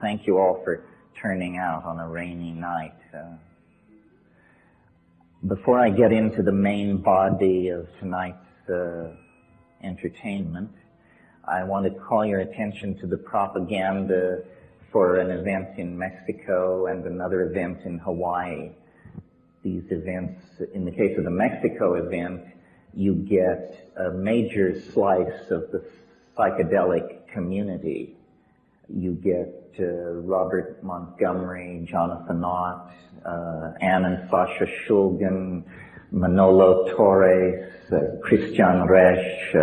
Thank you all for turning out on a rainy night. Before I get into the main body of tonight's entertainment, I want to call your attention to the propaganda for an event in Mexico and another event in Hawaii. These events, in the case of the Mexico event, you get a major slice of the psychedelic community. You get Robert Montgomery, Jonathan Ott, Ann and Sasha Shulgin, Manolo Torres, Christian Resch,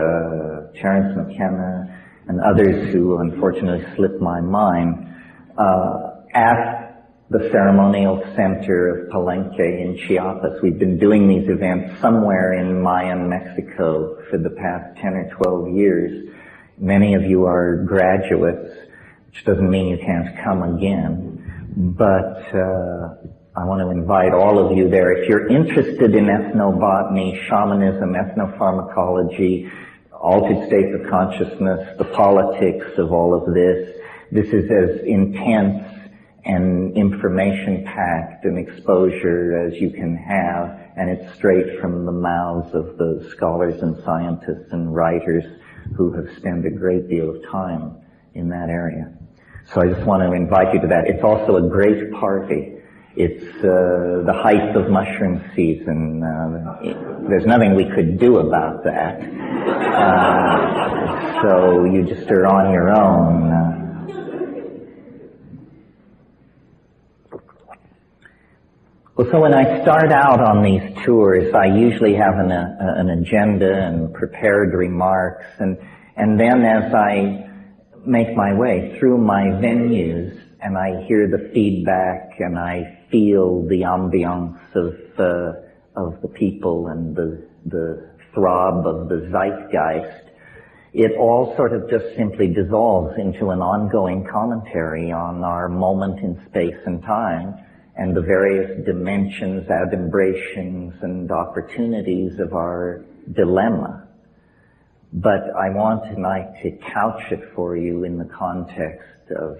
Terence McKenna, and others who unfortunately slipped my mind, at the ceremonial center of Palenque in Chiapas. We've been doing these events somewhere in Mayan Mexico for the past 10 or 12 years. Many of you are graduates, which doesn't mean you can't come again, but I want to invite all of you there. If you're interested in ethnobotany, shamanism, ethnopharmacology, altered states of consciousness, the politics of all of this, this is as intense and information-packed an exposure as you can have, and it's straight from the mouths of the scholars and scientists and writers who have spent a great deal of time in that area. So I just want to invite you to that. It's also a great party. It's the height of mushroom season. There's nothing we could do about that. So you just are on your own. Well, so when I start out on these tours, I usually have an agenda and prepared remarks, and then as I make my way through my venues and I hear the feedback and I feel the ambiance of the people and the throb of the zeitgeist, it all sort of just simply dissolves into an ongoing commentary on our moment in space and time and the various dimensions, adumbrations, and opportunities of our dilemma. But I want tonight to couch it for you in the context of,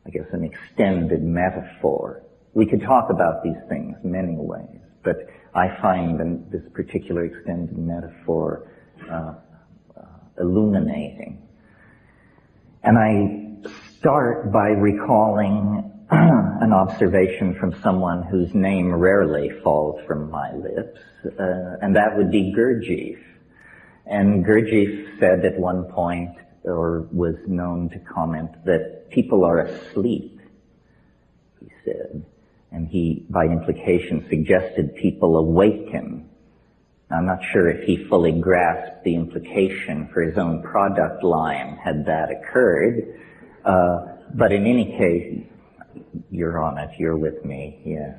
I guess, an extended metaphor. We could talk about these things many ways, but I find this particular extended metaphor illuminating. And I start by recalling an observation from someone whose name rarely falls from my lips, and that would be Gurdjieff. And Gurdjieff said at one point, or was known to comment, that people are asleep, he said. And he, by implication, suggested people awaken. I'm not sure if he fully grasped the implication for his own product line had that occurred, but in any case, you're on it, you're with me, yes.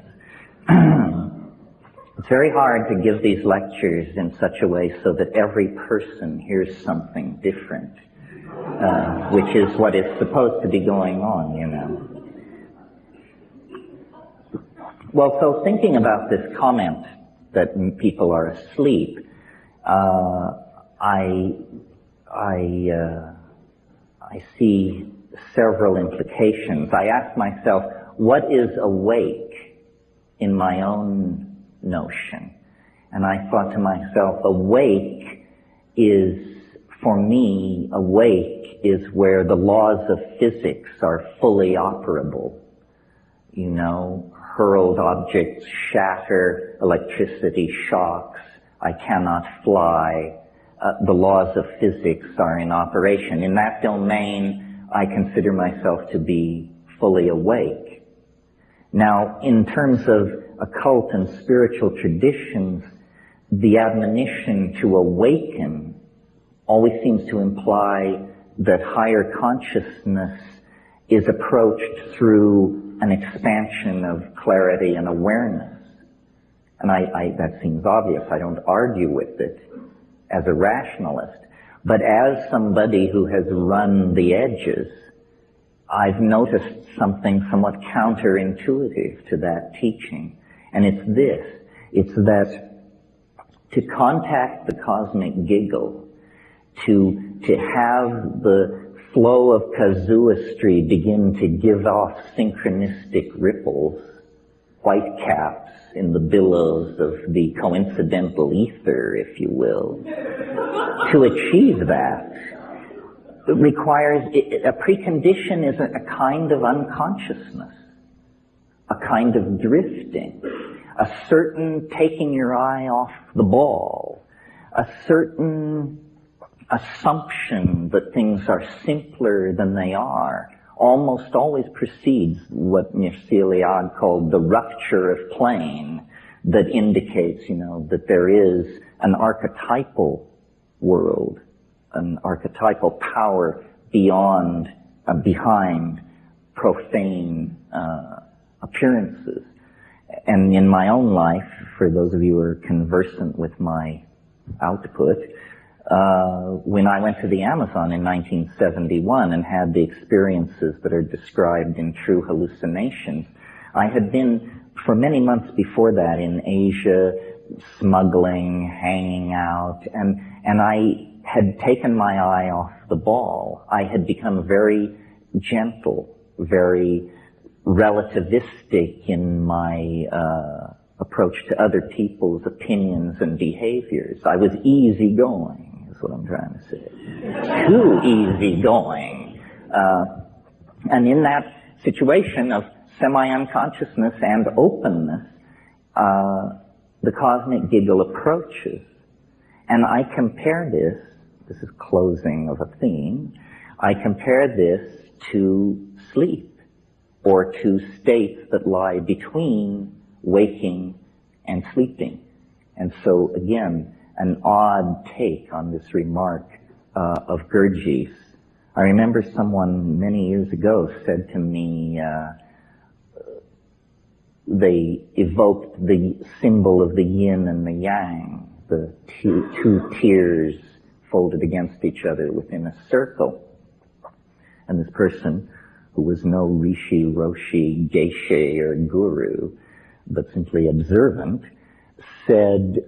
It's very hard to give these lectures in such a way so that every person hears something different, which is what is supposed to be going on, you know. Well, so thinking about this comment that people are asleep, I see several implications. I ask myself, what is awake in my own notion? And I thought to myself, awake is, for me, awake is where the laws of physics are fully operable. You know, hurled objects shatter, electricity shocks, I cannot fly. The laws of physics are in operation. In that domain, I consider myself to be fully awake. Now, in terms of occult and spiritual traditions, the admonition to awaken always seems to imply that higher consciousness is approached through an expansion of clarity and awareness. And that seems obvious. I don't argue with it as a rationalist. But as somebody who has run the edges, I've noticed something somewhat counterintuitive to that teaching. And it's this. It's that to contact the cosmic giggle, to have the flow of casuistry begin to give off synchronistic ripples, white caps in the billows of the coincidental ether, if you will. To achieve that requires, a precondition is a kind of unconsciousness, a kind of drifting, a certain taking your eye off the ball, a certain assumption that things are simpler than they are, almost always precedes what Eliade called the rupture of plane, that indicates, that there is an archetypal world, an archetypal power behind profane appearances. And in my own life, for those of you who are conversant with my output, when I went to the Amazon in 1971 and had the experiences that are described in True Hallucinations, I had been, for many months before that, in Asia, smuggling, hanging out, and I had taken my eye off the ball. I had become very gentle, very relativistic in my approach to other people's opinions and behaviors. I was easygoing, is what I'm trying to say. Too easygoing. And in that situation of semi-unconsciousness and openness, the cosmic giggle approaches. And I compare this is closing of a theme, I compare this to sleep, or to states that lie between waking and sleeping. And so, again, an odd take on this remark of Gurdjieff's. I remember someone many years ago said to me, they evoked the symbol of the yin and the yang, the two tears folded against each other within a circle. And this person, who was no rishi, roshi, geshe, or guru, but simply observant, said,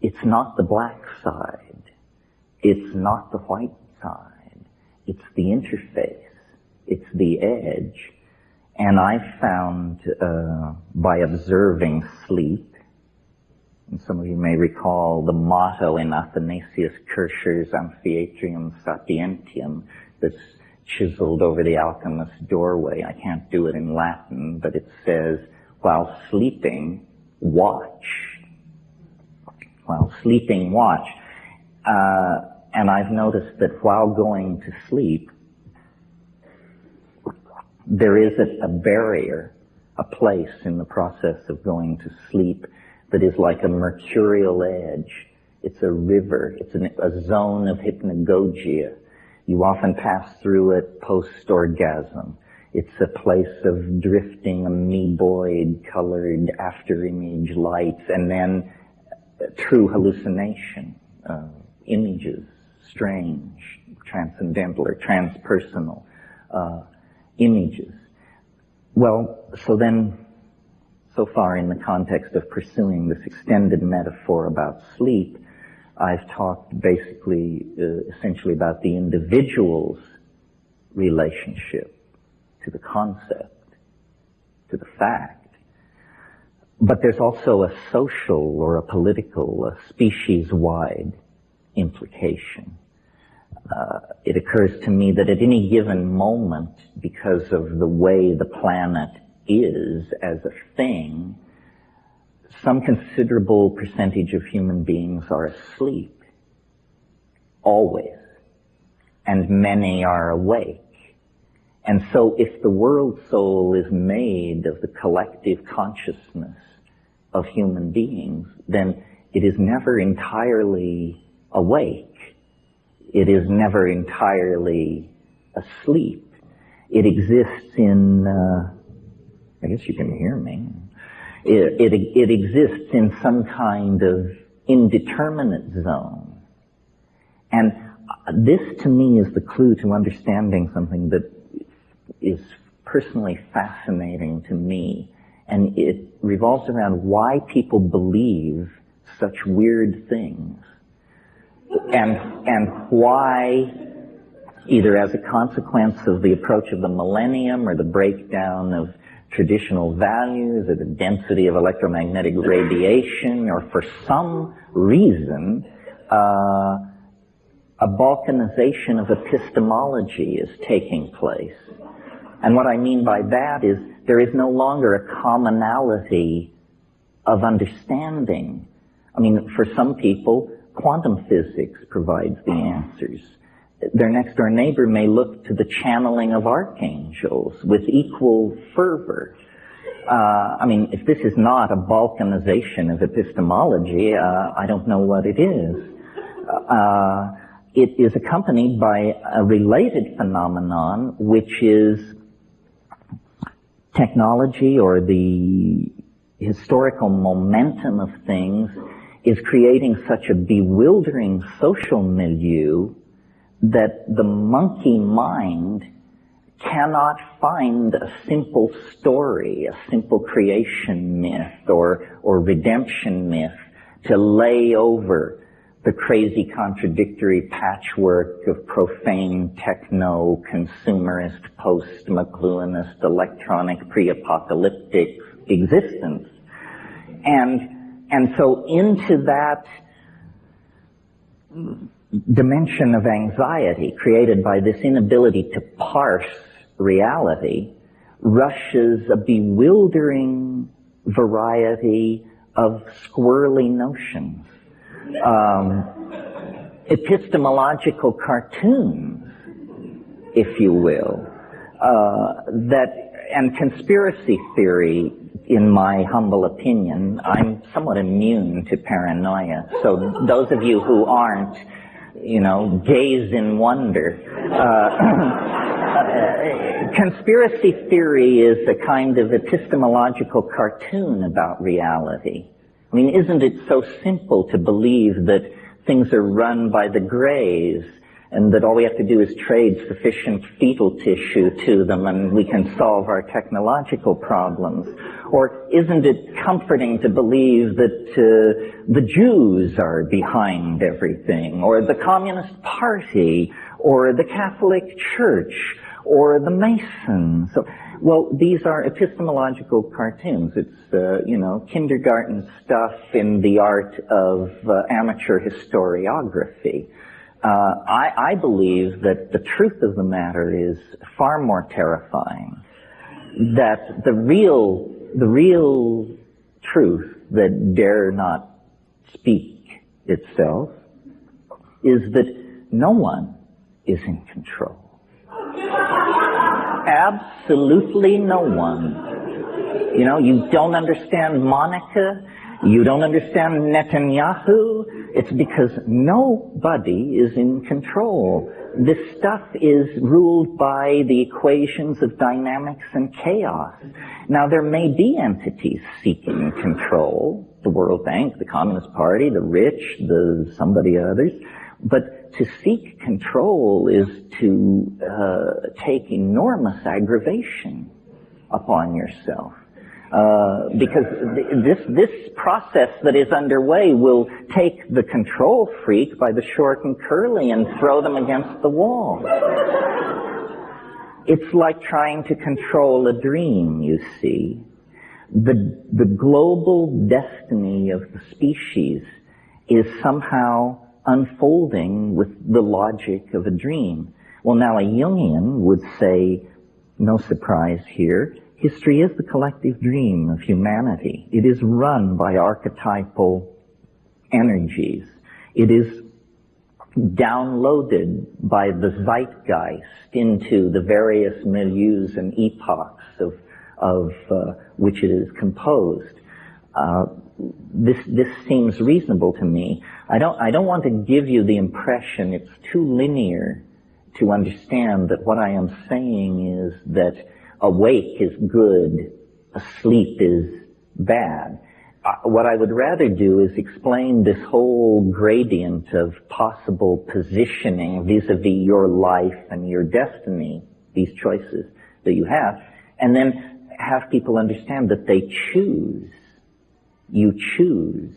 it's not the black side, it's not the white side, it's the interface, it's the edge. And I found, by observing sleep, and some of you may recall the motto in Athanasius Kircher's Amphiatrium Sapientium that's chiseled over the alchemist's doorway. I can't do it in Latin, but it says, while sleeping, watch. While sleeping, watch. And I've noticed that while going to sleep, there is a barrier, a place in the process of going to sleep that is like a mercurial edge. It's a river. It's a zone of hypnagogia. You often pass through it post-orgasm. It's a place of drifting amoeboid colored after-image lights, and then true hallucination, images, strange, transcendental or transpersonal images. Well, so far in the context of pursuing this extended metaphor about sleep, I've talked basically, essentially about the individual's relationship to the concept, to the fact. But there's also a social or a political, a species-wide implication. It occurs to me that at any given moment, because of the way the planet is as a thing, some considerable percentage of human beings are asleep, always, and many are awake. And so if the world soul is made of the collective consciousness of human beings, then it is never entirely awake. It is never entirely asleep. It exists in, I guess you can hear me. It exists in some kind of indeterminate zone. And this to me is the clue to understanding something that is personally fascinating to me. And it revolves around why people believe such weird things. And why either as a consequence of the approach of the millennium or the breakdown of traditional values or the density of electromagnetic radiation, or for some reason, a balkanization of epistemology is taking place. And what I mean by that is there is no longer a commonality of understanding. I mean, for some people, quantum physics provides the answers. Their next-door neighbor may look to the channeling of archangels with equal fervor. I mean, if this is not a balkanization of epistemology, I don't know what it is. It is accompanied by a related phenomenon, which is technology, or the historical momentum of things, is creating such a bewildering social milieu that the monkey mind cannot find a simple story, a simple creation myth or redemption myth to lay over the crazy contradictory patchwork of profane techno, consumerist, post-McLuhanist, electronic, pre-apocalyptic existence. And so into that dimension of anxiety created by this inability to parse reality rushes a bewildering variety of squirrely notions. Epistemological cartoons, if you will, and conspiracy theory, in my humble opinion. I'm somewhat immune to paranoia, so those of you who aren't, gaze in wonder. Conspiracy theory is a kind of epistemological cartoon about reality. I mean, isn't it so simple to believe that things are run by the Greys and that all we have to do is trade sufficient fetal tissue to them and we can solve our technological problems? Or isn't it comforting to believe that the Jews are behind everything, or the Communist Party, or the Catholic Church, or the Masons? Well, these are epistemological cartoons. It's, kindergarten stuff in the art of amateur historiography. I believe that the truth of the matter is far more terrifying. That the real truth that dare not speak itself is that no one is in control. Absolutely no one. You don't understand Monica. You don't understand Netanyahu. It's because nobody is in control. This stuff is ruled by the equations of dynamics and chaos. Now, there may be entities seeking control, the World Bank, the Communist Party, the rich, somebody others, but to seek control is to take enormous aggravation upon yourself. Because this process that is underway will take the control freak by the short and curly and throw them against the wall. It's like trying to control a dream, you see. The global destiny of the species is somehow unfolding with the logic of a dream. Well, now a Jungian would say, no surprise here, history is the collective dream of humanity. It is run by archetypal energies. It is downloaded by the zeitgeist into the various milieus and epochs of which it is composed. This seems reasonable to me. I don't want to give you the impression it's too linear to understand that what I am saying is that awake is good, asleep is bad. What I would rather do is explain this whole gradient of possible positioning vis-a-vis your life and your destiny, these choices that you have, and then have people understand that they choose. You choose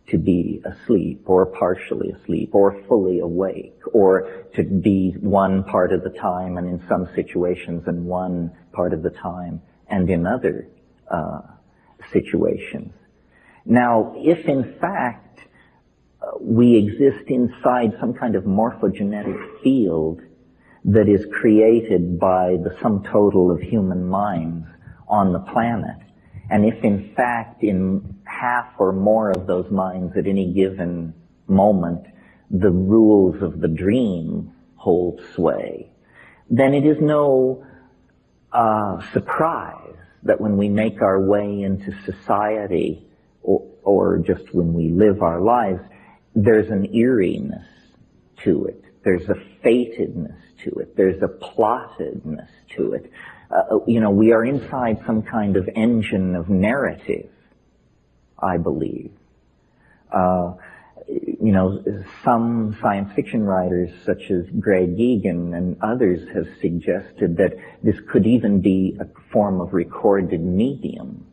to be asleep or partially asleep or fully awake, or to be one part of the time and in some situations and one part of the time and in other situations. Now, if in fact we exist inside some kind of morphogenetic field that is created by the sum total of human minds on the planet, and if in fact in half or more of those minds at any given moment the rules of the dream hold sway, then it is no surprise that when we make our way into society, or just when we live our lives, there's an eeriness to it. There's a fatedness to it. There's a plottedness to it. We are inside some kind of engine of narrative, I believe. Some science fiction writers, such as Greg Egan and others, have suggested that this could even be a form of recorded medium.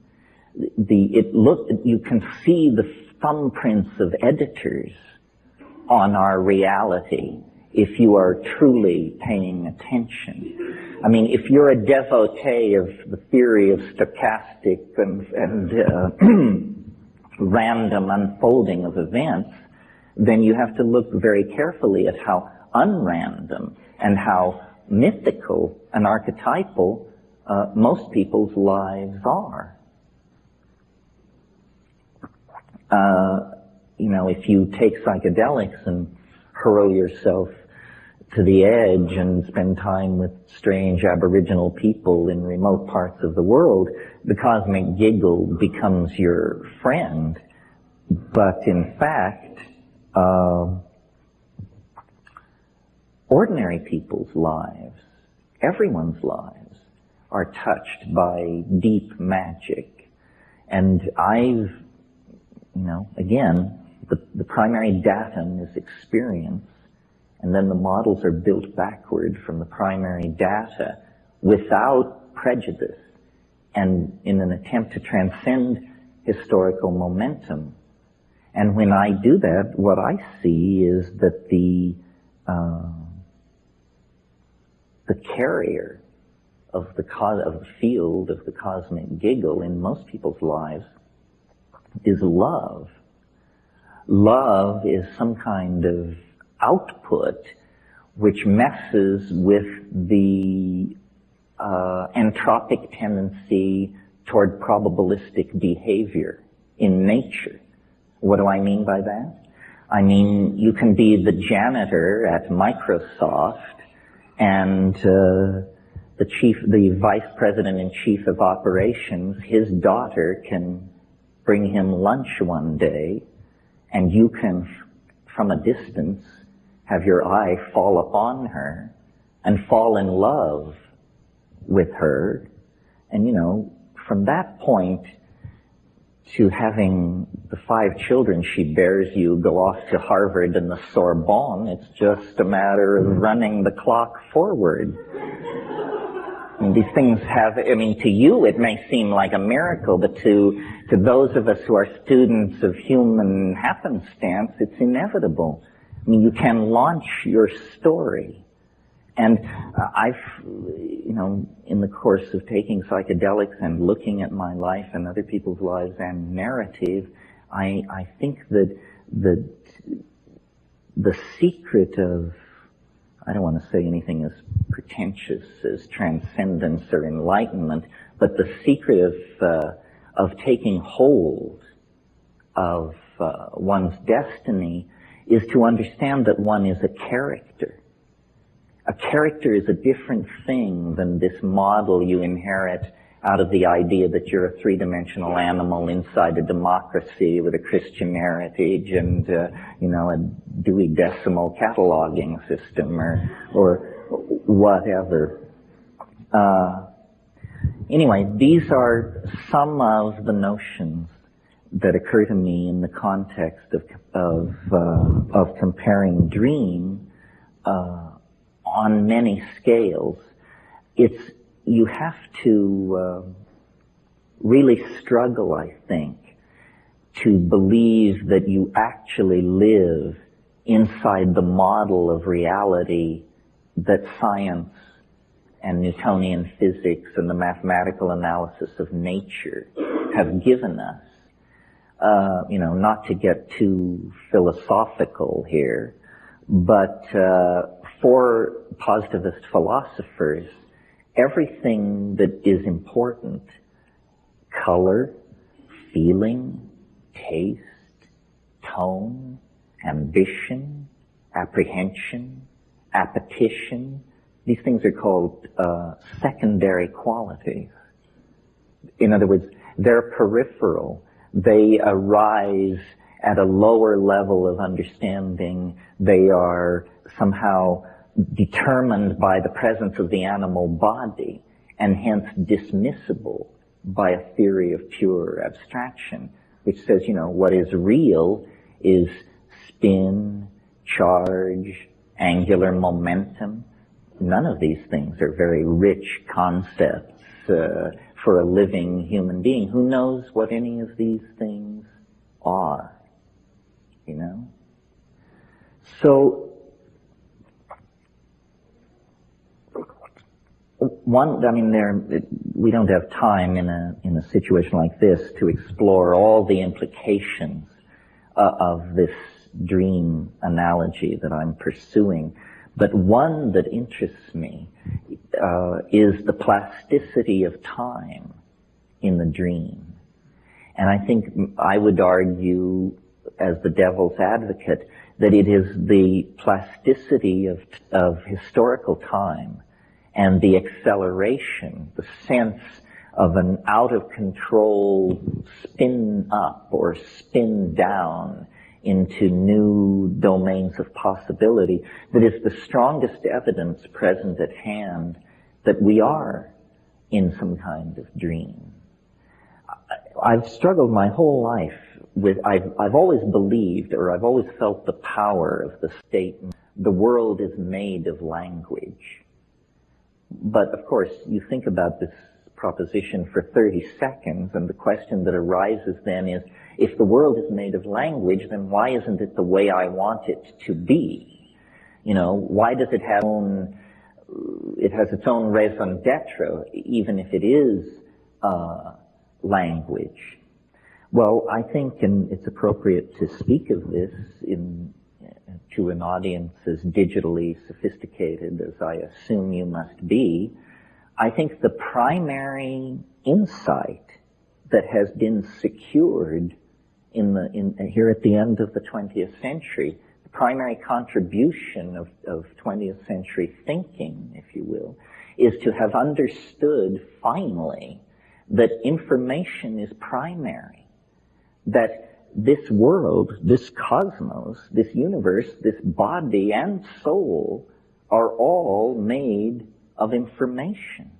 You can see the thumbprints of editors on our reality if you are truly paying attention. I mean, if you're a devotee of the theory of stochastic and random unfolding of events, then you have to look very carefully at how unrandom and how mythical and archetypal most people's lives are. If you take psychedelics and hurl yourself to the edge and spend time with strange Aboriginal people in remote parts of the world, the cosmic giggle becomes your friend. But in fact, ordinary people's lives, everyone's lives, are touched by deep magic. And again, the primary datum is experience, and then the models are built backward from the primary data without prejudice and in an attempt to transcend historical momentum. And when I do that, what I see is that the carrier of the field of the cosmic giggle in most people's lives is love. Love is some kind of output which messes with the entropic tendency toward probabilistic behavior in nature. What do I mean by that? I mean, you can be the janitor at Microsoft and the vice president and chief of operations, his daughter can bring him lunch one day, and you can, from a distance, have your eye fall upon her and fall in love with her. And, from that point to having the 5 children she bears you go off to Harvard and the Sorbonne, it's just a matter of running the clock forward. And these things to you it may seem like a miracle, but to those of us who are students of human happenstance, it's inevitable. You can launch your story. And in the course of taking psychedelics and looking at my life and other people's lives and narrative, I think that the secret of, I don't want to say anything as pretentious as transcendence or enlightenment, but the secret of taking hold of one's destiny is to understand that one is a character. A character is a different thing than this model you inherit out of the idea that you're a three-dimensional animal inside a democracy with a Christian heritage and, a Dewey Decimal cataloging system or whatever. Anyway, these are some of the notions that occur to me in the context of comparing dream on many scales. You have to really struggle, I think, to believe that you actually live inside the model of reality that science and Newtonian physics and the mathematical analysis of nature have given us. Not to get too philosophical here, but for positivist philosophers, everything that is important, color, feeling, taste, tone, ambition, apprehension, appetition, these things are called secondary qualities. In other words, they're peripheral. They arise at a lower level of understanding. They are somehow determined by the presence of the animal body and hence dismissible by a theory of pure abstraction, which says, what is real is spin, charge, angular momentum. None of these things are very rich concepts for a living human being. Who knows what any of these things are, So, we don't have time in a situation like this to explore all the implications of this dream analogy that I'm pursuing. But one that interests me is the plasticity of time in the dream. And I think I would argue, as the devil's advocate, that it is the plasticity of historical time and the acceleration, the sense of an out-of-control spin up or spin down into new domains of possibility that is the strongest evidence present at hand that we are in some kind of dream. I've struggled my whole life with, I've always believed, or I've always felt the power of the statement, the world is made of language. But of course, you think about this proposition for 30 seconds, and the question that arises then is, if the world is made of language, then why isn't it the way I want it to be? Why does it have it has its own raison d'etre, even if it is language? Well, I think, and it's appropriate to speak of this to an audience as digitally sophisticated as I assume you must be, I think the primary insight that has been secured here at the end of the 20th century, the primary contribution of 20th century thinking, if you will, is to have understood finally that information is primary, that this world, this cosmos, this universe, this body and soul are all made of information.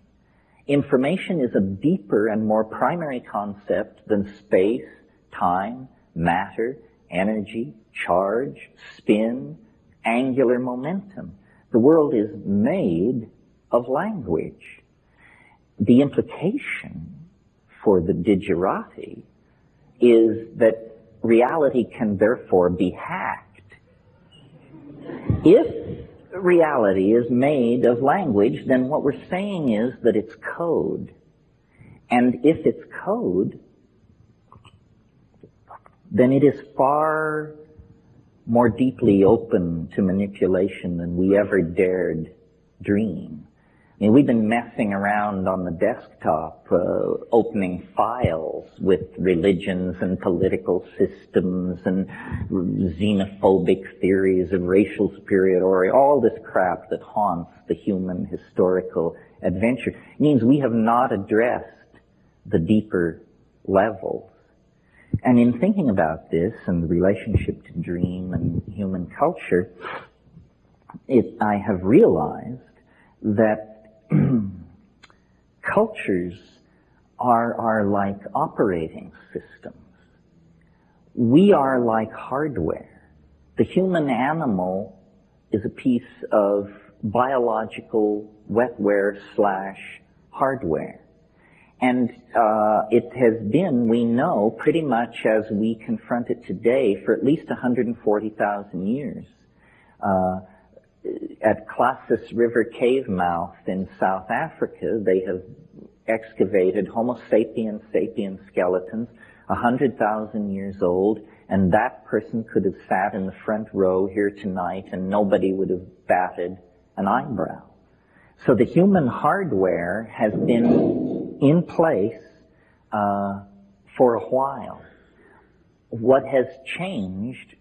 Information is a deeper and more primary concept than space, time, matter, energy, charge, spin, angular momentum. The world is made of language. The implication for the digerati is that reality can therefore be hacked. If reality is made of language, then what we're saying is that it's code. And if it's code, then it is far more deeply open to manipulation than we ever dared dream. We've been messing around on the desktop, opening files with religions and political systems and xenophobic theories of racial superiority, all this crap that haunts the human historical adventure. It means we have not addressed the deeper levels. And in thinking about this and the relationship to dream and human culture, I have realized that cultures are like operating systems. We are like hardware. The human animal is a piece of biological wetware / hardware. And it has been, we know, pretty much as we confront it today for at least 140,000 years. At Klassus River cave mouth in South Africa, they have excavated Homo sapiens sapiens skeletons 100,000 years old, and that person could have sat in the front row here tonight and nobody would have batted an eyebrow. So the human hardware has been in place for a while. What has changed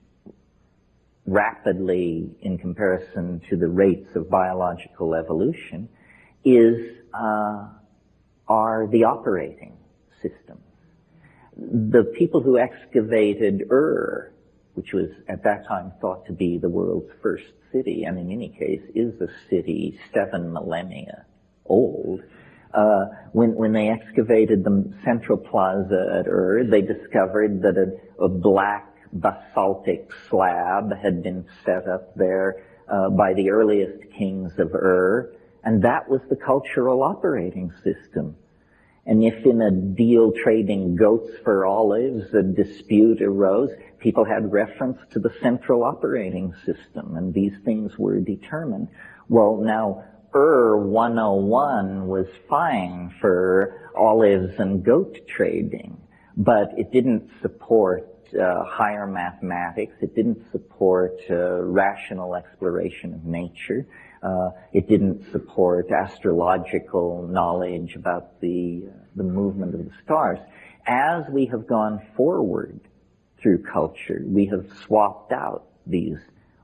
rapidly in comparison to the rates of biological evolution are the operating systems. The people who excavated Ur, which was at that time thought to be the world's first city, and in any case is a city 7 millennia old, when they excavated the central plaza at Ur, they discovered that a black basaltic slab had been set up there by the earliest kings of Ur, and that was the cultural operating system. And if in a deal trading goats for olives a dispute arose, people had reference to the central operating system, and these things were determined. Well, now, Ur 101 was fine for olives and goat trading, but it didn't support higher mathematics. It didn't support rational exploration of nature. It didn't support astrological knowledge about the movement of the stars. As we have gone forward through culture, we have swapped out these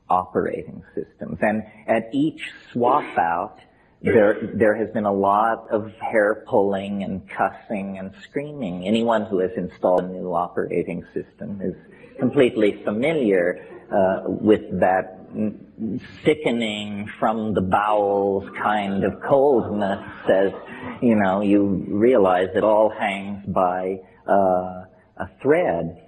operating systems. And at each swap out, there has been a lot of hair pulling and cussing and screaming. Anyone who has installed a new operating system is completely familiar with that sickening from the bowels kind of coldness, as you realize it all hangs by a thread.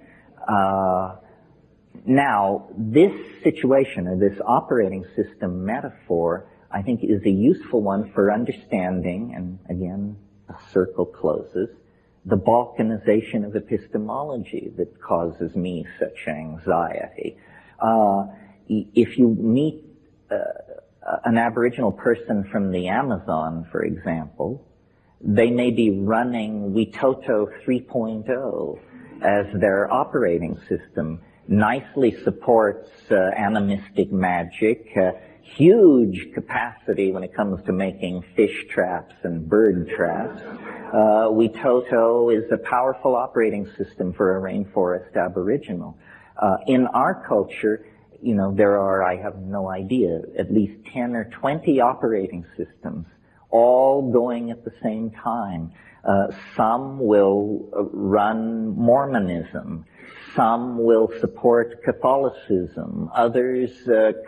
Now, this situation, or this operating system metaphor, I think is a useful one for understanding, and again, a circle closes, the Balkanization of epistemology that causes me such anxiety. If you meet an Aboriginal person from the Amazon, for example, they may be running Witoto 3.0 as their operating system. Nicely supports animistic magic, huge capacity when it comes to making fish traps and bird traps. Witoto is a powerful operating system for a rainforest aboriginal. In our culture, there are, I have no idea, at least 10 or 20 operating systems, all going at the same time. Some will run Mormonism. Some will support Catholicism. Others,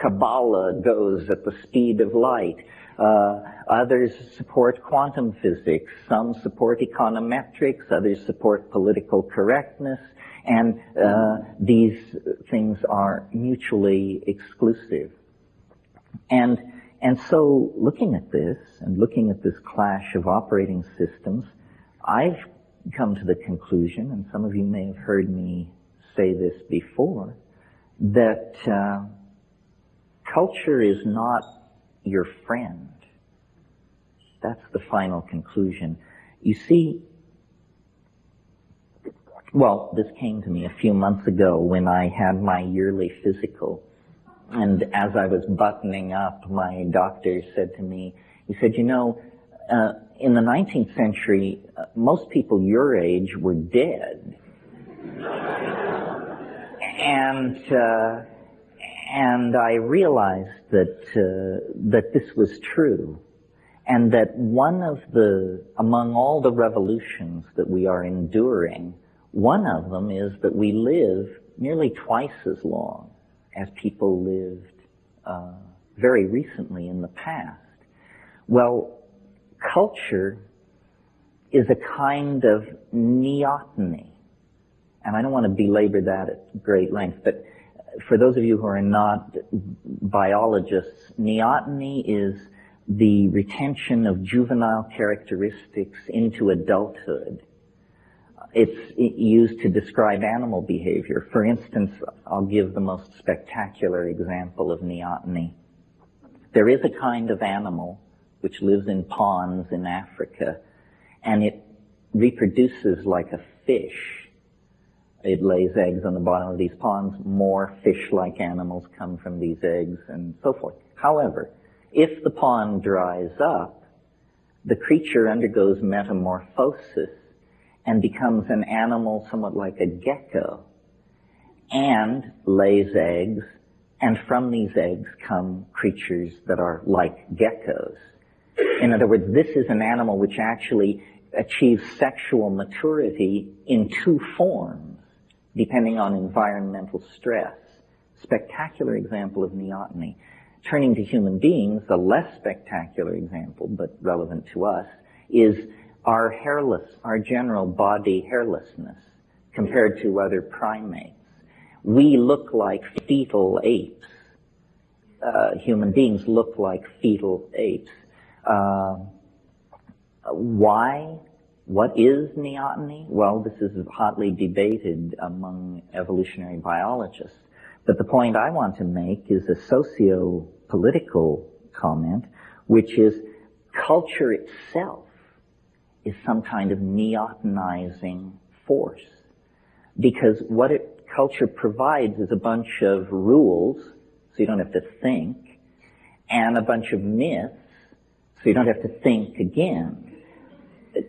Kabbalah goes at the speed of light. Others support quantum physics. Some support econometrics. Others support political correctness. And these things are mutually exclusive. And so looking at this, and looking at this clash of operating systems, I've come to the conclusion, and some of you may have heard me say this before, that culture is not your friend. That's the final conclusion. You see, well, this came to me a few months ago when I had my yearly physical. And as I was buttoning up, my doctor said to me, he said, in the 19th century, most people your age were dead. And I realized that this was true, and that among all the revolutions that we are enduring, one of them is that we live nearly twice as long as people lived very recently in the past. Well, culture is a kind of neoteny. And I don't want to belabor that at great length, but for those of you who are not biologists, neoteny is the retention of juvenile characteristics into adulthood. It's used to describe animal behavior. For instance, I'll give the most spectacular example of neoteny. There is a kind of animal which lives in ponds in Africa, and it reproduces like a fish. It lays eggs on the bottom of these ponds. More fish-like animals come from these eggs, and so forth. However, if the pond dries up, the creature undergoes metamorphosis and becomes an animal somewhat like a gecko, and lays eggs, and from these eggs come creatures that are like geckos. In other words, this is an animal which actually achieves sexual maturity in two forms, depending on environmental stress. Spectacular example of neoteny. Turning to human beings, a less spectacular example, but relevant to us, is our general body hairlessness compared to other primates. We look like fetal apes. Human beings look like fetal apes. Why? What is neoteny? Well, this is hotly debated among evolutionary biologists. But the point I want to make is a socio-political comment, which is culture itself is some kind of neotenizing force. Because what culture provides is a bunch of rules, so you don't have to think, and a bunch of myths, so you don't have to think again.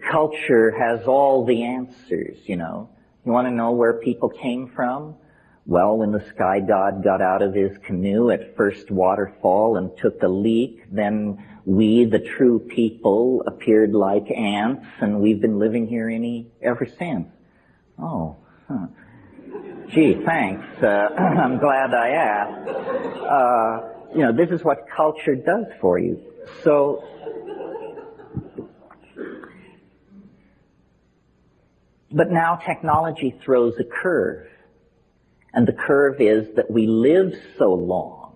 Culture has all the answers, you know. You want to know where people came from? Well, when the sky god got out of his canoe at first waterfall and took a leak, then we, the true people, appeared like ants, and we've been living here ever since. Oh, huh. Gee, thanks. I'm glad I asked. You know, this is what culture does for you. So, but now technology throws a curve. And the curve is that we live so long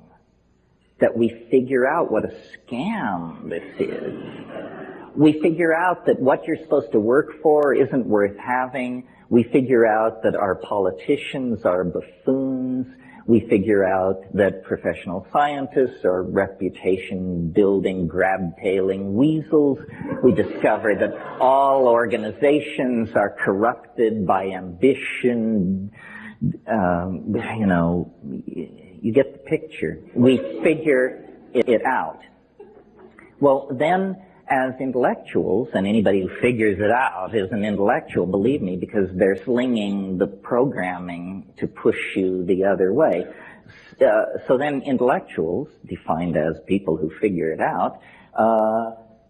that we figure out what a scam this is. We figure out that what you're supposed to work for isn't worth having. We figure out that our politicians are buffoons. We figure out that professional scientists are reputation-building, grab-tailing weasels. We discover that all organizations are corrupted by ambition. You know, you get the picture. We figure it out. Well, then, as intellectuals, and anybody who figures it out is an intellectual, believe me, because they're slinging the programming to push you the other way. So then intellectuals, defined as people who figure it out,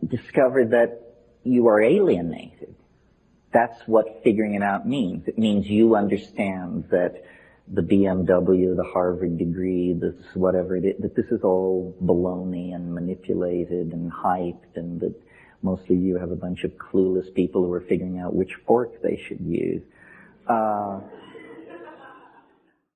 discover that you are alienated. That's what figuring it out means. It means you understand that the BMW, the Harvard degree, this whatever it is, that this is all baloney and manipulated and hyped, and that mostly you have a bunch of clueless people who are figuring out which fork they should use.